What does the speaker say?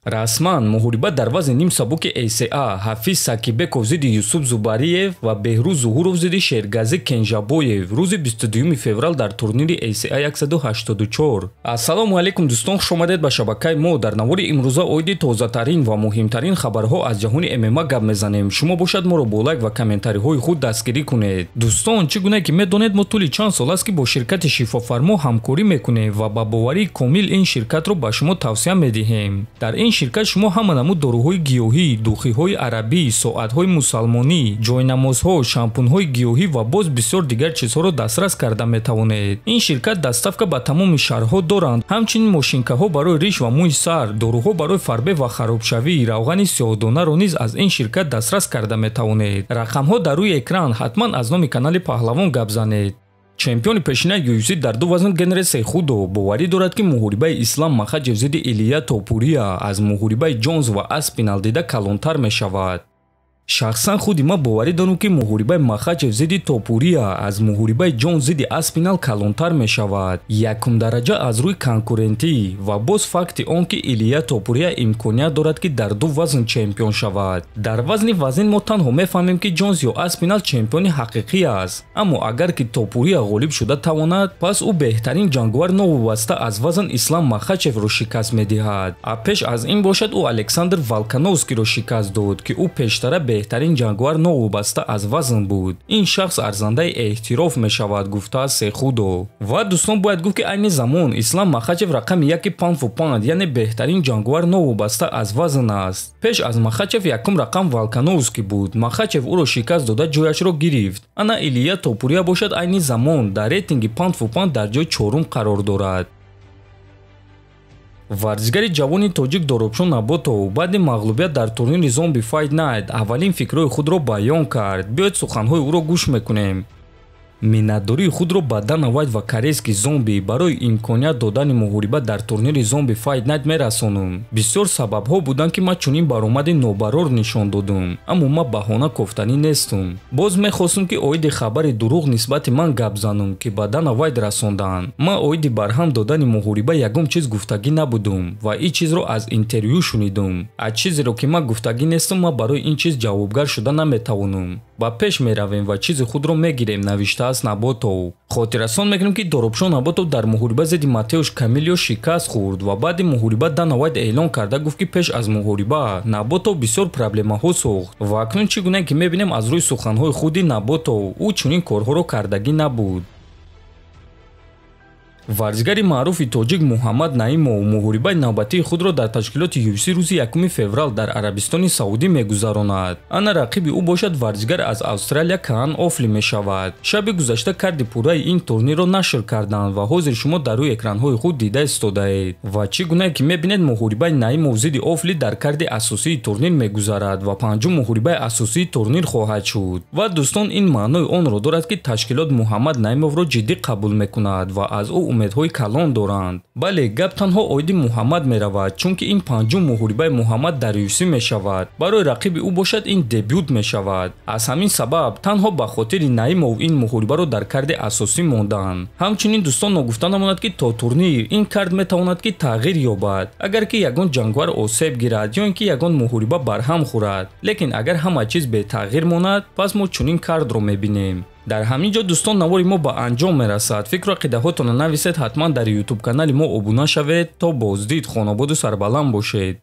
расман муҳориба дар вазни нимсабуки ACA Ҳафиз Сакибеков зидди Юсуф Зубариев ва Беҳрӯз Зуҳуров зидди Шергази Кенжабоев рӯзи 22 феврал дар турнири ACA 184. Ассалому алайкум дӯстон, хушомадед ба шабакаи мо. Дар навори имрӯза оиди тозатарин ва муҳимтарин хабарҳо аз ҷаҳони ММА гап мезанем. Шумо бошад моро бо лайк ва комментариҳои худ дастгирӣ кунед. Дӯстон, чӣ гуна ки медонед, мо тӯли чанд сол аст ки бо ширкати Шифофармо ҳамкорӣ мекунем ва ба боварии комил ин ширкатро ба шумо тавсия медиҳем. Дар ин ширкат шумо ҳама намуд доруҳои гиёҳӣ, духиҳои арабӣ, соатҳои мусалмонӣ, ҷойнамозҳо, шампунҳои гиёҳӣ ва боз бисёр дигар чизҳоро дастрас карда метавонед. Ин ширкат дастафка ба тамоми шаҳрҳо доранд. Ҳамчунин мошинкаҳо барои риш ва мӯи сар, доруҳо барои фарбе ва харобшавӣ, равғани сиёҳдонаро низ аз ин ширкат дастрас карда метавонед. Рақамҳо дар рӯи экран. ҳатман аз номи канали Паҳлавон гап занед. чемпиони пешинаи UFC дар ду вазн Генрес Сейхудо боварӣ дорад ки муҳорибаи Ислам Махачев зидди Илия Топурия аз муҳорибаи Ҷонс ва Аспинал дида калонтар мешавад. шахсан худи ма боварӣ дорам ки муҳорибаи Махачев зидди Топурия аз муҳорибаи Ҷонс зидди Аспинал калонтар мешавад. Якум дараҷа аз рӯи конкурентӣ ва боз факти он ки Илия Топурия имконият дорад ки дар ду вазн чемпион шавад. Дар вазни вазин мо танҳо мефаҳмем ки Ҷонс ё Аспинал чемпиони ҳақиқӣ аст. Аммо агар ки Топурия ғолиб шуда тавонад, пас ӯ беҳтарин ҷангувар новобаста аз вазн Ислам Махачевро шикаст медиҳад. Пеш аз ин бошад ӯ Александр Волкановскиро шикаст дод ки ӯ пештара беҳтарин ҷангувар новобаста аз вазн буд. Ин шахс арзандаи эҳтироф мешавад, гуфтааст Сейхудо. Ва дӯстон, бояд гуфт ки айни замон Ислам Махачев рақами 1 паунд фу паунд, яъне беҳтарин ҷангувар новобаста аз вазн аст. Пеш аз Махачев якум рақам Волкановский буд. Махачев ӯро шикаст дода ҷояшро гирифт. Ана Илия Топурия бошад айни замон дар рейтинги паунд фу паунд дар ҷои 4-ум қарор дорад. варзишгари ҷавони тоҷик Доробшон Наботов баъди мағлубият дар турнири Zombie Fight Night аввалин фикрҳои худро баён кард. Биёед суханҳои ӯро гӯш мекунем. миннатдории худро ба Дана Вайт ва корейски Зомби барои имконият додани муҳориба дар турнири Zombie Fight Night мерасонам. Бисёр сабабҳо буданд ки ман чунин баромади нобарор нишон додам, аммо ман баҳона кофтанӣ нестам. Боз мехостам ки оиди хабари дурӯғ нисбати ман гап занам ки ба Дана Вайт расонданд. Ман оиди барҳам додани муҳориба ягон чиз гуфтагӣ набудам ва ин чизро аз интервю шунидам. аз чизеро ки ман гуфтагӣ нестам, ман барои ин чиз ҷавобгар шуда наметавонам. ба пеш меравем ва чизи худро мегирем, навиштааст Наботов. хотиррасон мекунем ки Доробшон Наботов дар муҳориба зидди Матеуш Камилио шикаст хӯрд ва баъди муҳориба Дана Вайт эълон карда гуфт ки пеш аз муҳориба Наботов бисёр проблемаҳо сохт. ва акнун чӣ гуна ки мебинем аз рӯи суханҳои худи Наботов, ӯ чунин корҳоро кардагӣ набуд. варзишгари маъруфи тоҷик Муҳаммад Наимов муҳорибаи навбатии худро дар ташкилоти UFC рӯзи 1 феврал дар Арабистони Саудӣ мегузаронад. ана рақиби ӯ бошад варзишгар аз Австралия Каан Офли мешавад. шаби гузашта карди пурраи ин турнирро нашр карданд ва ҳозир шумо дар рӯи экранҳои худ дида истодаед. ва чӣ гуна ки мебинед, муҳорибаи Наимов зидди Офли дар карди асосии турнир мегузарад ва панҷум муҳорибаи асосии турнир хоҳад шуд. ва дӯстон, ин маънои онро дорад ки ташкилот Муҳаммад Наимовро ҷиддӣ қабул мекунад ва аз ӯ умедҳои калон доранд. бале, гап танҳо оиди Муҳаммад меравад, чунки ин панҷум муҳорибаи Муҳаммад дар UFC мешавад. барои рақиби ӯ бошад ин дебют мешавад. аз ҳамин сабаб танҳо ба хотири Наимов ин муҳорибаро дар карди асосӣ мондаанд. ҳамчунин дӯстон, ногуфта намонад ки то турнир ин кард метавонад ки тағйир ёбад. агар ки ягон ҷангвар осеб гирад ё ин ки ягон муҳориба барҳам хӯрад. лекин агар ҳама чиз бетағйир монад, пас мо чунин кардро мебинем. дар ҳамин ҷо дӯстон, навори мо ба анҷом мерасад. фикру ақидаҳотонро нависед. ҳатман дар YouTube канали мо обуна шавед. то боздид. хонободу сарбаланд бошед.